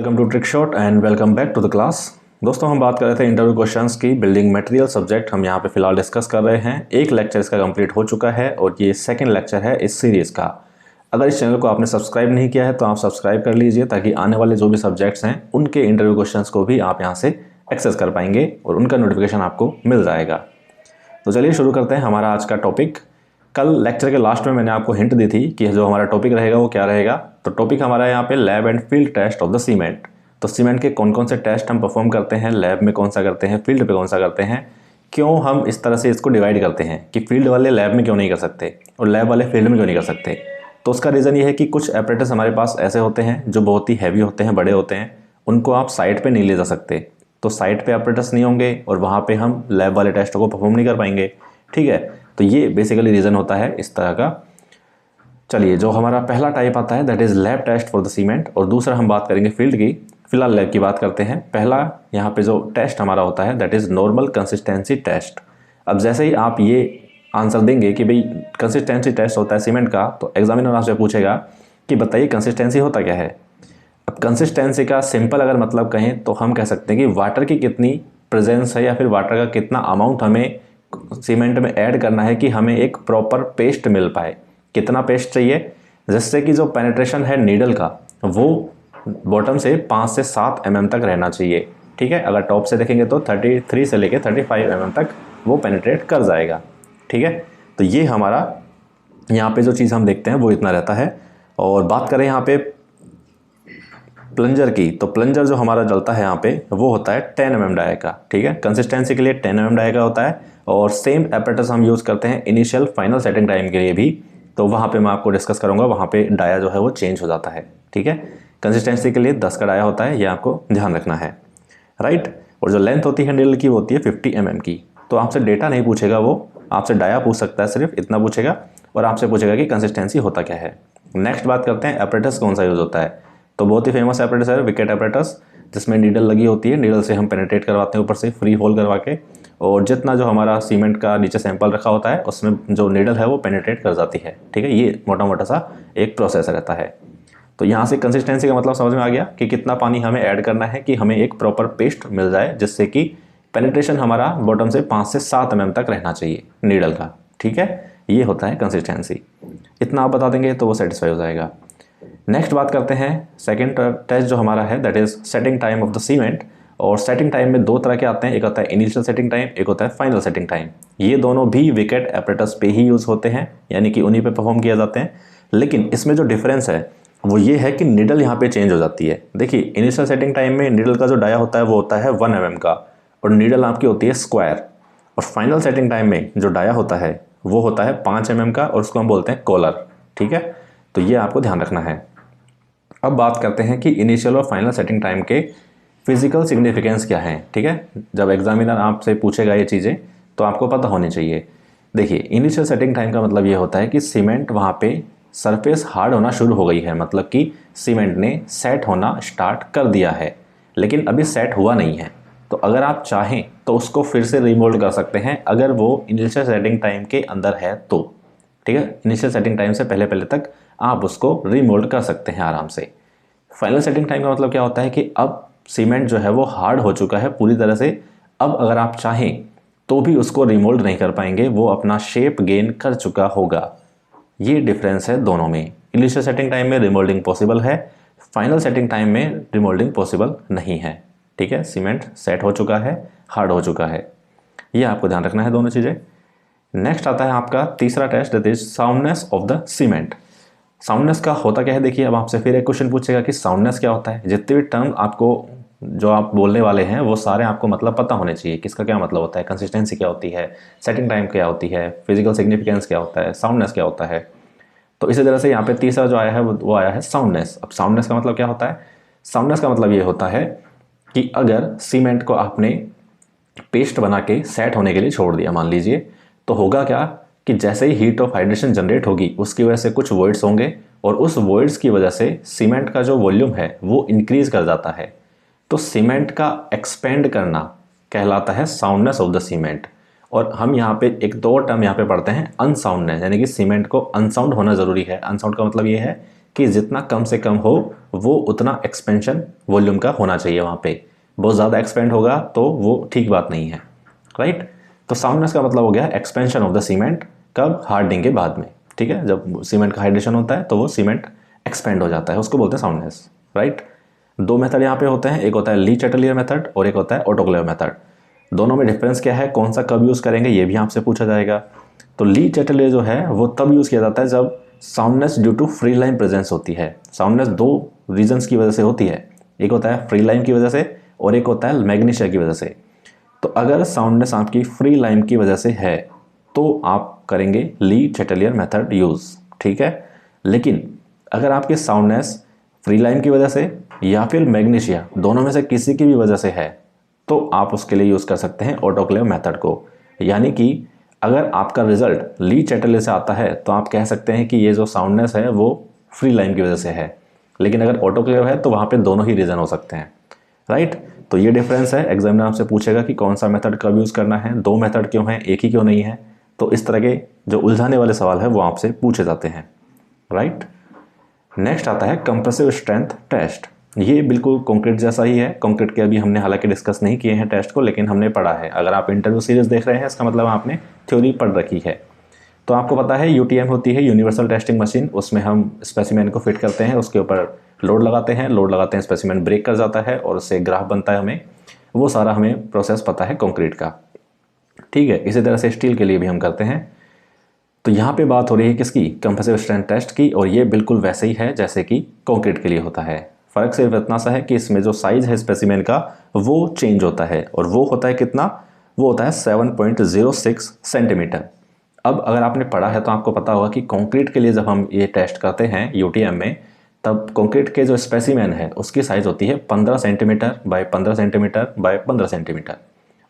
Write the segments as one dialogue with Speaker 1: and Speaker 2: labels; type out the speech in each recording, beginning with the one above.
Speaker 1: Welcome to trick shot and welcome back to the class. दोस्तों हम बात कर रहे थे इंटरव्यू क्वेश्चंस की। बिल्डिंग मटेरियल सब्जेक्ट हम यहाँ पे फिलहाल डिस्कस कर रहे हैं। एक लेक्चर इसका कंप्लीट हो चुका है और ये सेकंड लेक्चर है इस सीरीज़ का। अगर इस चैनल को आपने सब्सक्राइब नहीं किया है तो आप सब्सक्राइब कर लीजिए ताकि आने वाले जो भी सब्जेक्ट्स हैं उनके इंटरव्यू क्वेश्चंस को भी आप यहाँ से एक्सेस कर पाएंगे और उनका नोटिफिकेशन आपको मिल जाएगा। तो चलिए शुरू करते हैं हमारा आज का टॉपिक। कल लेक्चर के लास्ट में मैंने आपको हिंट दी थी कि जो हमारा टॉपिक रहेगा वो क्या रहेगा। तो टॉपिक हमारा यहाँ पे lab and field test of the cement. तो सीमेंट के कौन कौन से टेस्ट हम परफॉर्म करते हैं, लैब में कौन सा करते हैं, फील्ड पे कौन सा करते हैं, क्यों हम इस तरह से इसको डिवाइड करते हैं कि फील्ड वाले लैब में क्यों नहीं कर सकते और लैब वाले फील्ड में क्यों नहीं कर सकते। तो उसका रीज़न ये है कि कुछ एपरेटस हमारे पास ऐसे होते हैं जो बहुत ही हैवी होते हैं, बड़े होते हैं, उनको आप साइट पर नहीं ले जा सकते। तो साइट पर एपरेटस नहीं होंगे और वहाँ पर हम लैब वाले टेस्टों को परफॉर्म नहीं कर पाएंगे। ठीक है, तो ये बेसिकली रीज़न होता है इस तरह का। चलिए, जो हमारा पहला टाइप आता है that is lab test for the cement और दूसरा हम बात करेंगे फील्ड की। फिलहाल लैब की बात करते हैं। पहला यहाँ पे जो टेस्ट हमारा होता है that is normal consistency test. अब जैसे ही आप ये आंसर देंगे कि भाई कंसिस्टेंसी टेस्ट होता है सीमेंट का, तो एग्जामिनर आपसे पूछेगा कि बताइए कंसिस्टेंसी होता क्या है। अब कंसिस्टेंसी का सिंपल अगर मतलब कहें तो हम कह सकते हैं कि वाटर की कितनी प्रेजेंस है या फिर वाटर का कितना अमाउंट हमें सीमेंट में ऐड करना है कि हमें एक प्रॉपर पेस्ट मिल पाए। कितना पेस्ट चाहिए, जिससे कि जो पेनिट्रेशन है नीडल का वो बॉटम से 5 से 7 mm तक रहना चाहिए। ठीक है, अगर टॉप से देखेंगे तो 33 से लेके 35 mm तक वो पेनिट्रेट कर जाएगा। ठीक है, तो ये हमारा यहाँ पे जो चीज़ हम देखते हैं वो इतना रहता है। और बात करें यहाँ पे प्लंजर की, तो प्लंजर जो हमारा जलता है यहाँ पे वो होता है 10 mm डाया का। ठीक है, कंसिस्टेंसी के लिए 10 mm डाया का होता है और सेम एपरेटस हम यूज़ करते हैं इनिशियल फाइनल सेटिंग टाइम के लिए भी। तो वहाँ पे मैं आपको डिस्कस करूँगा, वहाँ पे डाया जो है वो चेंज हो जाता है। ठीक है, कंसिस्टेंसी के लिए 10 का डाया होता है, ये आपको ध्यान रखना है, राइट। और जो लेंथ होती है नीडल की वो होती है 50 mm की। तो आपसे डेटा नहीं पूछेगा, वो आपसे डाया पूछ सकता है, सिर्फ इतना पूछेगा और आपसे पूछेगा कि कंसिस्टेंसी होता क्या है। नेक्स्ट बात करते हैं एपरेटस कौन सा यूज़ होता है। तो बहुत ही फेमस एपरेटस है विकेट एपरेटस, जिसमें नीडल लगी होती है। नीडल से हम पेनिट्रेट करवाते हैं ऊपर से फ्री होल करवा के, और जितना जो हमारा सीमेंट का नीचे सैंपल रखा होता है उसमें जो नीडल है वो पेनिट्रेट कर जाती है। ठीक है, ये मोटा मोटा सा एक प्रोसेस रहता है। तो यहाँ से कंसिस्टेंसी का मतलब समझ में आ गया कि कितना पानी हमें ऐड करना है कि हमें एक प्रॉपर पेस्ट मिल जाए, जिससे कि पेनिट्रेशन हमारा बॉटम से 5 से 7 mm तक रहना चाहिए नीडल का। ठीक है, ये होता है कंसिस्टेंसी। इतना आप बता देंगे तो वो सेटिस्फाई हो जाएगा। नेक्स्ट बात करते हैं सेकंड टेस्ट जो हमारा है that is setting time of the cement. और सेटिंग टाइम में दो तरह के आते हैं, एक होता है इनिशियल सेटिंग टाइम, एक होता है फाइनल सेटिंग टाइम। ये दोनों भी विकेट एपरेटस पे ही यूज़ होते हैं, यानी कि उन्हीं पे परफॉर्म किया जाते हैं। लेकिन इसमें जो डिफरेंस है वो ये है कि नीडल यहाँ पे चेंज हो जाती है। देखिए, इनिशियल सेटिंग टाइम में नीडल का जो डाया होता है वो होता है 1 mm का और नीडल आपकी होती है स्क्वायर। और फाइनल सेटिंग टाइम में जो डाया होता है वो होता है 5 mm का और उसको हम बोलते हैं कॉलर। ठीक है, तो ये आपको ध्यान रखना है। अब बात करते हैं कि इनिशियल और फाइनल सेटिंग टाइम के फिजिकल सिग्निफिकेंस क्या है। ठीक है, जब एग्जामिनर आपसे पूछेगा ये चीज़ें तो आपको पता होनी चाहिए। देखिए, इनिशियल सेटिंग टाइम का मतलब ये होता है कि सीमेंट वहाँ पे सरफेस हार्ड होना शुरू हो गई है, मतलब कि सीमेंट ने सेट होना स्टार्ट कर दिया है, लेकिन अभी सेट हुआ नहीं है। तो अगर आप चाहें तो उसको फिर से रिमोल्ड कर सकते हैं अगर वो इनिशियल सेटिंग टाइम के अंदर है तो। ठीक है, इनिशियल सेटिंग टाइम से पहले पहले तक आप उसको रिमोल्ड कर सकते हैं आराम से। फाइनल सेटिंग टाइम का मतलब क्या होता है कि अब सीमेंट जो है वो हार्ड हो चुका है पूरी तरह से। अब अगर आप चाहें तो भी उसको रिमोल्ड नहीं कर पाएंगे, वो अपना शेप गेन कर चुका होगा। ये डिफरेंस है दोनों में। इनिशियल सेटिंग टाइम में रिमोल्डिंग पॉसिबल है, फाइनल सेटिंग टाइम में रिमोल्डिंग पॉसिबल नहीं है। ठीक है, सीमेंट सेट हो चुका है, हार्ड हो चुका है, ये आपको ध्यान रखना है दोनों चीज़ें। नेक्स्ट आता है आपका तीसरा test that is soundness of the cement. Soundness का होता क्या है, देखिए अब आपसे फिर एक क्वेश्चन पूछेगा कि साउंडनेस क्या होता है। जितने भी टर्म आपको जो आप बोलने वाले हैं वो सारे आपको मतलब पता होने चाहिए, किसका क्या मतलब होता है, कंसिस्टेंसी क्या होती है, सेटिंग टाइम क्या होती है, फिजिकल सिग्निफिकेंस क्या होता है, साउंडनेस क्या होता है। तो इसी तरह से यहाँ पे तीसरा जो आया है वो आया है साउंडनेस। अब साउंडनेस का मतलब क्या होता है, साउंडनेस का मतलब ये होता है कि अगर सीमेंट को आपने पेस्ट बना के सेट होने के लिए छोड़ दिया मान लीजिए, तो होगा क्या कि जैसे ही हीट ऑफ हाइड्रेशन जनरेट होगी उसकी वजह से कुछ वॉइड्स होंगे और उस वॉइड्स की वजह से सीमेंट का जो वॉल्यूम है वो इंक्रीज कर जाता है। तो सीमेंट का एक्सपेंड करना कहलाता है साउंडनेस ऑफ द सीमेंट। और हम यहाँ पे एक दो टर्म यहाँ पे पढ़ते हैं अनसाउंडनेस, यानी कि सीमेंट को अनसाउंड होना ज़रूरी है। अनसाउंड का मतलब ये है कि जितना कम से कम हो वो उतना एक्सपेंशन वॉल्यूम का होना चाहिए। वहाँ पे बहुत ज़्यादा एक्सपेंड होगा तो वो ठीक बात नहीं है, राइट। तो साउंडनेस का मतलब हो गया एक्सपेंशन ऑफ द सीमेंट, कब? हार्डनिंग के बाद में, ठीक है। जब सीमेंट का हाइड्रेशन होता है तो वो सीमेंट एक्सपेंड हो जाता है, उसको बोलते हैं साउंडनेस, राइट। दो मेथड यहाँ पे होते हैं, एक होता है ली चैटलियर मेथड और एक होता है ऑटोक्लेव मेथड। दोनों में डिफरेंस क्या है, कौन सा कब यूज़ करेंगे, ये भी आपसे पूछा जाएगा। तो ली चैटलियर जो है वो तब यूज़ किया जाता है जब soundness due to free lime presence होती है। साउंडनेस दो रीजन्स की वजह से होती है, एक होता है फ्री लाइम की वजह से और एक होता है मैग्नीशिया की वजह से। तो अगर साउंडनेस आपकी फ्री लाइम की वजह से है तो आप करेंगे ली चैटलियर मेथड यूज़, ठीक है। लेकिन अगर आपकी साउंडनेस फ्री लाइम की वजह से या फिर मैग्नीशिया, दोनों में से किसी की भी वजह से है, तो आप उसके लिए यूज़ कर सकते हैं ऑटोक्लेव मेथड को। यानी कि अगर आपका रिजल्ट ली चैटलियर से आता है तो आप कह सकते हैं कि ये जो साउंडनेस है वो फ्री लाइम की वजह से है, लेकिन अगर ऑटोक्लेव है तो वहाँ पे दोनों ही रीज़न हो सकते हैं, राइट। तो ये डिफरेंस है। एग्जामिनर आपसे पूछेगा कि कौन सा मेथड कब यूज़ करना है, दो मेथड क्यों हैं, एक ही क्यों नहीं है। तो इस तरह के जो उलझाने वाले सवाल है वो आपसे पूछे जाते हैं, राइट। नेक्स्ट आता है कंप्रेसिव स्ट्रेंथ टेस्ट। ये बिल्कुल कंक्रीट जैसा ही है। कंक्रीट के अभी हमने हालांकि डिस्कस नहीं किए हैं टेस्ट को, लेकिन हमने पढ़ा है। अगर आप इंटरव्यू सीरीज देख रहे हैं इसका मतलब आपने थ्योरी पढ़ रखी है। तो आपको पता है यूटीएम होती है, यूनिवर्सल टेस्टिंग मशीन। उसमें हम स्पेसिमेन को फिट करते हैं, उसके ऊपर लोड लगाते हैं, स्पेसिमेन ब्रेक कर जाता है और उससे ग्राफ बनता है। हमें वो सारा हमें प्रोसेस पता है कंक्रीट का, ठीक है। इसी तरह से स्टील के लिए भी हम करते हैं। तो यहाँ पे बात हो रही है किसकी? कंप्रेसिव स्ट्रेंथ टेस्ट की। और ये बिल्कुल वैसे ही है जैसे कि कंक्रीट के लिए होता है। फ़र्क सिर्फ इतना सा है कि इसमें जो साइज़ है स्पेसिमेन का वो चेंज होता है, और वो होता है कितना? वो होता है 7.06 सेंटीमीटर। अब अगर आपने पढ़ा है तो आपको पता होगा कि कंक्रीट के लिए जब हम ये टेस्ट करते हैं यूटीएम में, तब कंक्रीट के जो स्पेसिमेन है उसकी साइज़ होती है 15 centimetre bye 15 centimetre bye 15 centimetre.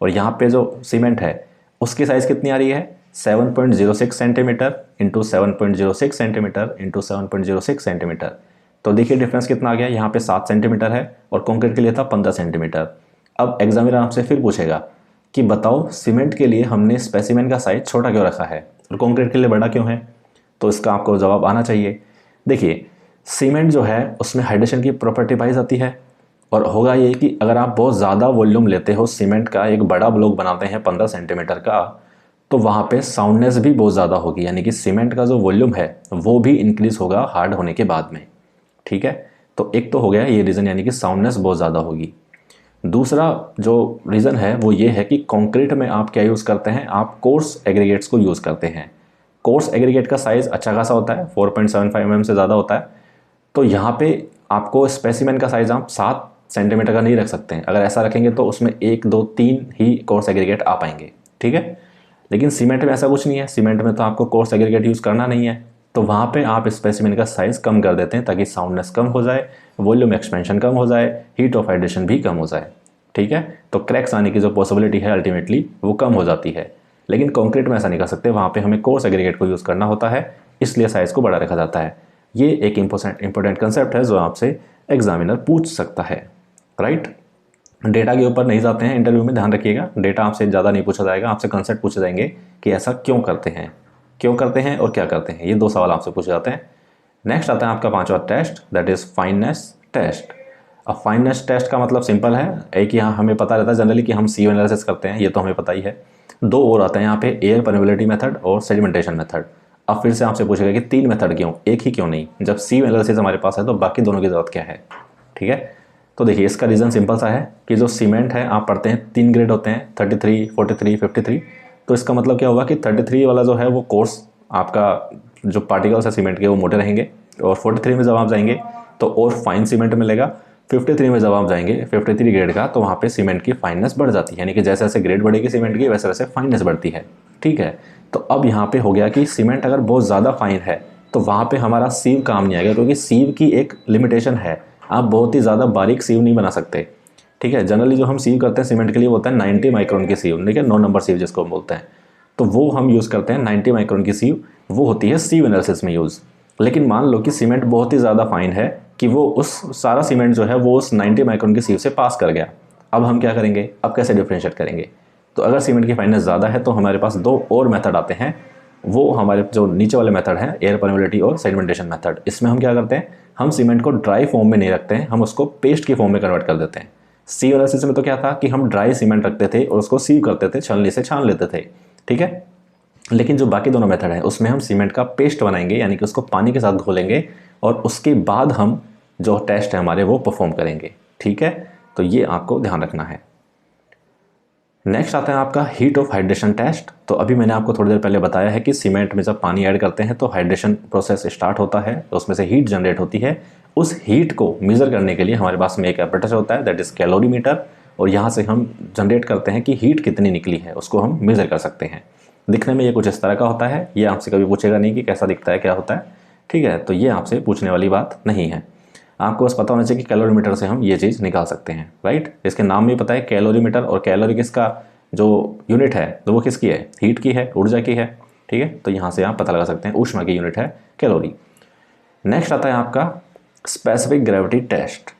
Speaker 1: और यहाँ पे जो सीमेंट है उसकी साइज़ कितनी आ रही है? 7.06 centimetre into 7.06 centimetre into 7.06 centimetre. तो देखिए डिफरेंस कितना आ गया। यहाँ पे 7 सेंटीमीटर है और कंक्रीट के लिए था 15 सेंटीमीटर। अब एग्जामिनर आपसे फिर पूछेगा कि बताओ सीमेंट के लिए हमने स्पेसिमेन का साइज छोटा क्यों रखा है और कंक्रीट के लिए बड़ा क्यों है? तो इसका आपको जवाब आना चाहिए। देखिए सीमेंट जो है उसमें हाइड्रेशन की प्रॉपर्टी पाई जाती है, और होगा ये कि अगर आप बहुत ज़्यादा वॉल्यूम लेते हो सीमेंट का, एक बड़ा ब्लॉक बनाते हैं 15 सेंटीमीटर का, तो वहाँ पे साउंडनेस भी बहुत ज़्यादा होगी। यानी कि सीमेंट का जो वॉल्यूम है वो भी इंक्रीज़ होगा हार्ड होने के बाद में, ठीक है। तो एक तो हो गया ये रीज़न, यानी कि साउंडनेस बहुत ज़्यादा होगी। दूसरा जो रीज़न है वो ये है कि कंक्रीट में आप क्या यूज़ करते हैं? आप कोर्स एग्रीगेट्स को यूज़ करते हैं। कोर्स एग्रीगेट का साइज़ अच्छा खासा होता है, 4.75 mm से ज़्यादा होता है। तो यहाँ पे आपको स्पेसिमेन का साइज़ आप 7 सेंटीमीटर का नहीं रख सकते हैं। अगर ऐसा रखेंगे तो उसमें 1, 2, 3 ही कोर्स एग्रीगेट आ पाएंगे, ठीक है। लेकिन सीमेंट में ऐसा कुछ नहीं है। सीमेंट में तो आपको कोर्स एग्रीगेट यूज़ करना नहीं है, तो वहाँ पे आप स्पेसिमेन का साइज़ कम कर देते हैं ताकि साउंडनेस कम हो जाए, वॉल्यूम एक्सपेंशन कम हो जाए, हीट ऑफ हाइड्रेशन भी कम हो जाए, ठीक है। तो क्रैक्स आने की जो पॉसिबिलिटी है अल्टीमेटली वो कम हो जाती है। लेकिन कंक्रीट में ऐसा नहीं कर सकते, वहाँ पे हमें कोर्स एग्रीगेट को यूज़ करना होता है, इसलिए साइज़ को बड़ा रखा जाता है। ये एक इंपॉर्टेंट कंसेप्ट है जो आपसे एग्जामिनर पूछ सकता है, राइट। डेटा के ऊपर नहीं जाते हैं इंटरव्यू में, ध्यान रखिएगा। डेटा आपसे ज़्यादा नहीं पूछा जाएगा, आपसे कंसेप्ट पूछे जाएंगे कि ऐसा क्यों करते हैं और क्या करते हैं। ये 2 सवाल आपसे पूछे जाते हैं। नेक्स्ट आता है आपका 5वां test, that is fineness test. अब फाइननेस टेस्ट का मतलब सिंपल है, एक यहाँ हमें पता रहता है जनरली कि हम सीओ एनालिसिस करते हैं, ये तो हमें पता ही है। 2 और आते हैं यहाँ पे, एयर परमेबिलिटी मेथड और सेडिमेंटेशन मेथड। अब फिर से आपसे पूछेगा कि 3 मेथड क्यों, एक ही क्यों नहीं? जब सीओ एनालिसिस हमारे पास है तो बाकी दोनों की ज़रूरत क्या है, ठीक है। तो देखिए इसका रीज़न सिंपल सा है कि जो सीमेंट है आप पढ़ते हैं 3 ग्रेड होते हैं, 33, 43, 53। तो इसका मतलब क्या होगा कि 33 वाला जो है वो कोर्स आपका जो पार्टिकल्स है सीमेंट के वो मोटे रहेंगे, और 43 में जब आप जाएंगे तो और फाइन सीमेंट मिलेगा। 53 में जब आप जाएंगे 53 ग्रेड का, तो वहाँ पे सीमेंट की फाइननेस बढ़ जाती है। यानी कि जैसे जैसे ग्रेड बढ़ेगी सीमेंट की वैसे वैसे फाइननेस बढ़ती है, ठीक है। तो अब यहाँ पे हो गया कि सीमेंट अगर बहुत ज़्यादा फाइन है तो वहाँ पे हमारा सीव काम नहीं आएगा, क्योंकि सीव की एक लिमिटेशन है। आप बहुत ही ज़्यादा बारीक सीव नहीं बना सकते, ठीक है। जनरली जो हम सीव करते हैं सीमेंट के लिए वो होता है 90 माइक्रोन की सीव, ठीक है, 9 नंबर सीव जिसको हम बोलते हैं। तो वो हम यूज़ करते हैं 90 माइक्रोन की सीव, वो होती है सीव एनालिसिस में यूज़। लेकिन मान लो कि सीमेंट बहुत ही ज़्यादा फाइन है कि वो उस सारा सीमेंट जो है वो उस 90 माइक्रोन की सीव से पास कर गया। अब हम क्या करेंगे? अब कैसे डिफ्रेंशिएट करेंगे? तो अगर सीमेंट की फाइननेस ज़्यादा है तो हमारे पास 2 और मेथड आते हैं, वो हमारे जो नीचे वाले मेथड हैं, एयर परमेबिलिटी और सेडिमेंटेशन मेथड, इसमें हम क्या करते हैं, हम सीमेंट को ड्राई फॉर्म में नहीं रखते हैं, हम उसको पेस्ट की फॉर्म में कन्वर्ट कर देते हैं। सी एनालिसिस में तो क्या था कि हम ड्राई सीमेंट रखते थे और उसको सीव करते थे, छलनी से छान लेते थे, ठीक है। लेकिन जो बाकी दोनों मेथड है उसमें हम सीमेंट का पेस्ट बनाएंगे, यानी कि उसको पानी के साथ घोलेंगे और उसके बाद हम जो टेस्ट है हमारे वो परफॉर्म करेंगे, ठीक है। तो ये आपको ध्यान रखना है। नेक्स्ट आता है आपका हीट ऑफ हाइड्रेशन टेस्ट। तो अभी मैंने आपको थोड़ी देर पहले बताया है कि सीमेंट में जब पानी ऐड करते हैं तो हाइड्रेशन प्रोसेस स्टार्ट होता है, तो उसमें से हीट जनरेट होती है। उस हीट को मेज़र करने के लिए हमारे पास में एक एपरेटस होता है, दैट इज़ कैलोरीमीटर, और यहाँ से हम जनरेट करते हैं कि हीट कितनी निकली है, उसको हम मेज़र कर सकते हैं। दिखने में ये कुछ इस तरह का होता है, ये आपसे कभी पूछेगा नहीं कि कैसा दिखता है, क्या होता है, ठीक है। तो ये आपसे पूछने वाली बात नहीं है, आपको बस पता होना चाहिए कि कैलोरीमीटर से हम ये चीज़ निकाल सकते हैं, राइट। इसके नाम भी पता है कैलोरीमीटर, और कैलोरी किसका जो यूनिट है तो वो किसकी है, हीट की है, ऊर्जा की है, ठीक है। तो यहाँ से आप पता लगा सकते हैं ऊष्मा की यूनिट है कैलोरी। नेक्स्ट आता है आपका स्पेसिफिक ग्रेविटी टेस्ट।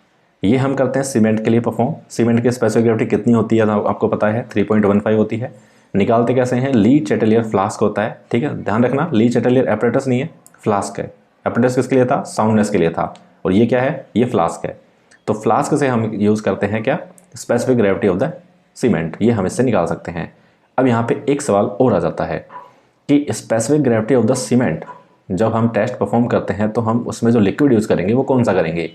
Speaker 1: ये हम करते हैं सीमेंट के लिए परफॉर्म। सीमेंट की स्पेसिफिक ग्रेविटी कितनी होती है आपको पता है, 3.15 होती है। निकालते कैसे हैं, ली चेटेलियर फ्लास्क होता है, ठीक है, ध्यान रखना, ली चेटेलियर एपरेटस नहीं है, फ्लास्क है। एपरेटस किसके लिए था, साउंडनेस के लिए था, और ये क्या है, ये फ्लास्क है। तो फ्लास्क से हम यूज़ करते हैं क्या, specific gravity of the cement, ये हम इससे निकाल सकते हैं। अब यहाँ पे एक सवाल और आ जाता है कि specific gravity of the cement जब हम टेस्ट परफॉर्म करते हैं तो हम उसमें जो लिक्विड यूज़ करेंगे वो कौन सा करेंगे,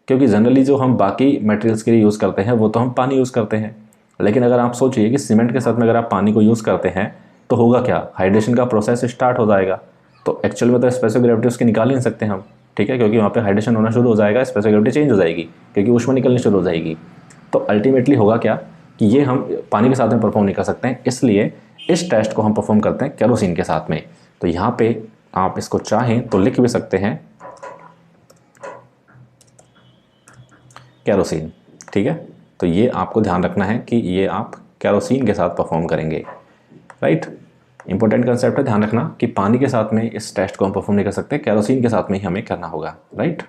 Speaker 1: क्योंकि जनरली जो हम बाकी मटेरियल्स के लिए यूज़ करते हैं वो तो हम पानी यूज़ करते हैं, लेकिन अगर आप सोचिए कि सीमेंट के साथ में अगर आप पानी को यूज़ करते हैं तो होगा क्या, हाइड्रेशन का प्रोसेस स्टार्ट हो जाएगा। तो एक्चुअल में तो स्पेसिफिक ग्रेविटी उसकी निकाल ही नहीं सकते हम, ठीक है, क्योंकि वहाँ पे हाइड्रेशन होना शुरू हो जाएगा, स्पेसिफिक ग्रेविटी चेंज हो जाएगी क्योंकि ऊष्मा निकलनी शुरू हो जाएगी। तो अल्टीमेटली होगा क्या कि ये हम पानी के साथ में परफॉर्म नहीं कर सकते हैं, इसलिए इस टेस्ट को हम परफॉर्म करते हैं केरोसिन के साथ में। तो यहाँ पे आप इसको चाहें तो लिख भी सकते हैं केरोसिन, ठीक है। तो ये आपको ध्यान रखना है कि ये आप केरोसिन के साथ परफॉर्म करेंगे, राइट। इंपॉर्टेंट कंसेप्ट है, ध्यान रखना कि पानी के साथ में इस टेस्ट को हम परफॉर्म नहीं कर सकते, केरोसिन के साथ में ही हमें करना होगा, राइट।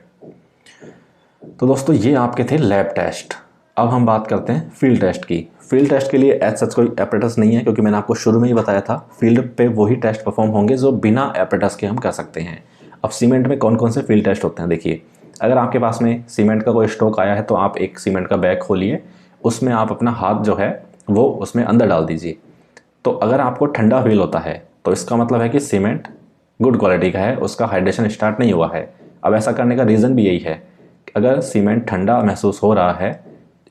Speaker 1: तो दोस्तों ये आपके थे लैब टेस्ट। अब हम बात करते हैं फील्ड टेस्ट की। फील्ड टेस्ट के लिए एज सच कोई एपरेटस नहीं है, क्योंकि मैंने आपको शुरू में ही बताया था फील्ड पे वही टेस्ट परफॉर्म होंगे जो बिना एपरेटस के हम कर सकते हैं। अब सीमेंट में कौन कौन से फील्ड टेस्ट होते हैं, देखिए, अगर आपके पास में सीमेंट का कोई स्टॉक आया है तो आप एक सीमेंट का बैग खोलिए, उसमें आप अपना हाथ जो है वो उसमें अंदर डाल दीजिए। तो अगर आपको ठंडा फील होता है तो इसका मतलब है कि सीमेंट गुड क्वालिटी का है, उसका हाइड्रेशन स्टार्ट नहीं हुआ है। अब ऐसा करने का रीज़न भी यही है, अगर सीमेंट ठंडा महसूस हो रहा है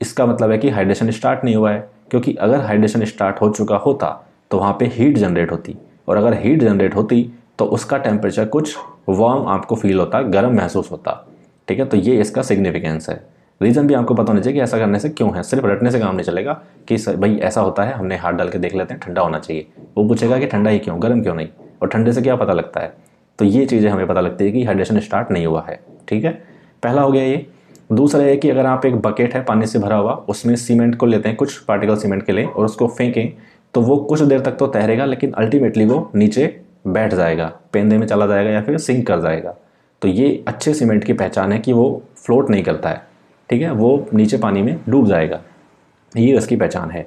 Speaker 1: इसका मतलब है कि हाइड्रेशन स्टार्ट नहीं हुआ है, क्योंकि अगर हाइड्रेशन स्टार्ट हो चुका होता तो वहाँ पे हीट जनरेट होती, और अगर हीट जनरेट होती तो उसका टेम्परेचर कुछ वार्म आपको फील होता, गर्म महसूस होता, ठीक है। तो ये इसका सिग्निफिकेंस है। रीज़न भी आपको पता होना चाहिए कि ऐसा करने से क्यों है, सिर्फ रटने से काम नहीं चलेगा कि भाई ऐसा होता है, हमने हाथ डाल के देख लेते हैं, ठंडा होना चाहिए। वो पूछेगा कि ठंडा ही क्यों, गर्म क्यों नहीं, और ठंडे से क्या पता लगता है। तो ये चीज़ें हमें पता लगती है कि हाइड्रेशन स्टार्ट नहीं हुआ है, ठीक है। पहला हो गया ये। दूसरा है कि अगर आप एक बकेट है पानी से भरा हुआ, उसमें सीमेंट को लेते हैं, कुछ पार्टिकल सीमेंट के लिए, और उसको फेंकें तो वो कुछ देर तक तो तैरेगा, लेकिन अल्टीमेटली वो नीचे बैठ जाएगा, पेंदे में चला जाएगा या फिर सिंक कर जाएगा। तो ये अच्छे सीमेंट की पहचान है कि वो फ्लोट नहीं करता है, ठीक है, वो नीचे पानी में डूब जाएगा, ये उसकी पहचान है।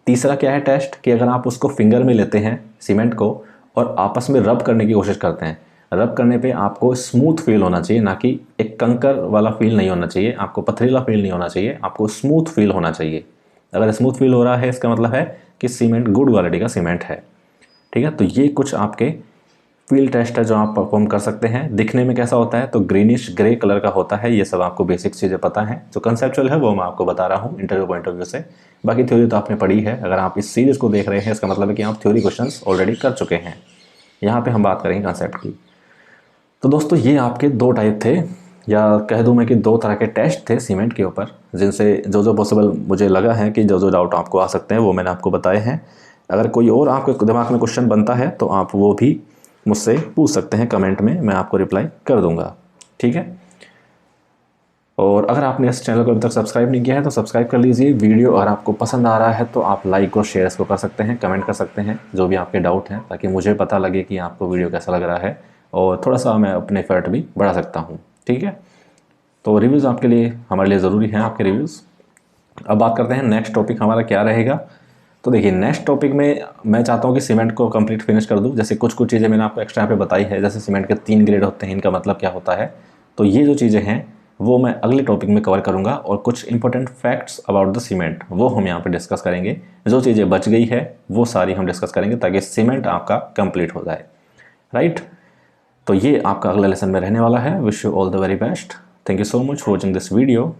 Speaker 1: तीसरा क्या है टेस्ट, कि अगर आप उसको फिंगर में लेते हैं सीमेंट को और आपस में रब करने की कोशिश करते हैं, रब करने पे आपको स्मूथ फील होना चाहिए, ना कि एक कंकर वाला फील नहीं होना चाहिए, आपको पथरीला फील नहीं होना चाहिए, आपको स्मूथ फील होना चाहिए। अगर स्मूथ फील हो रहा है इसका मतलब है कि सीमेंट गुड क्वालिटी का सीमेंट है, ठीक है। तो ये कुछ आपके फील्ड टेस्ट है जो आप परफॉर्म कर सकते हैं। दिखने में कैसा होता है, तो ग्रीनिश ग्रे कलर का होता है, ये सब आपको बेसिक चीज़ें पता हैं। जो कंसेप्चुअल है वो मैं आपको बता रहा हूँ इंटरव्यू पॉइंट ऑफ व्यू से, बाकी थ्योरी तो आपने पढ़ी है। अगर आप इस सीरीज़ को देख रहे हैं इसका मतलब है कि आप थ्योरी क्वेश्चंस ऑलरेडी कर चुके हैं। यहाँ पे हम बात करेंगे कंसेप्ट की। तो दोस्तों ये आपके दो टाइप थे, या कह दूं मैं कि दो तरह के टेस्ट थे सीमेंट के ऊपर, जिनसे जो जो पॉसिबल मुझे लगा है कि जो जो डाउट आपको आ सकते हैं वो मैंने आपको बताए हैं। अगर कोई और आपके दिमाग में क्वेश्चन बनता है तो आप वो भी मुझसे पूछ सकते हैं कमेंट में, मैं आपको रिप्लाई कर दूंगा, ठीक है। और अगर आपने इस चैनल को अभी तक सब्सक्राइब नहीं किया है तो सब्सक्राइब कर लीजिए। वीडियो अगर आपको पसंद आ रहा है तो आप लाइक और शेयर को कर सकते हैं, कमेंट कर सकते हैं जो भी आपके डाउट हैं, ताकि मुझे पता लगे कि आपको वीडियो कैसा लग रहा है, और थोड़ा सा मैं अपने एफर्ट भी बढ़ा सकता हूँ, ठीक है। तो रिव्यूज़ आपके लिए, हमारे लिए ज़रूरी हैं आपके रिव्यूज़। अब बात करते हैं नेक्स्ट टॉपिक हमारा क्या रहेगा। तो देखिए नेक्स्ट टॉपिक में मैं चाहता हूँ कि सीमेंट को कंप्लीट फिनिश कर दूँ। जैसे कुछ चीज़ें मैंने आपको एक्स्ट्रा यहाँ पे बताई है, जैसे सीमेंट के 3 ग्रेड होते हैं, इनका मतलब क्या होता है। तो ये जो चीज़ें हैं वो मैं अगले टॉपिक में कवर करूँगा, और कुछ important facts about the cement वो हम यहाँ पे डिस्कस करेंगे। जो चीज़ें बच गई है वो सारी हम डिस्कस करेंगे ताकि सीमेंट आपका कंप्लीट हो जाए, राइट। तो ये आपका अगला लेसन में रहने वाला है। Wish you all the very best. Thank you so much for watching this video.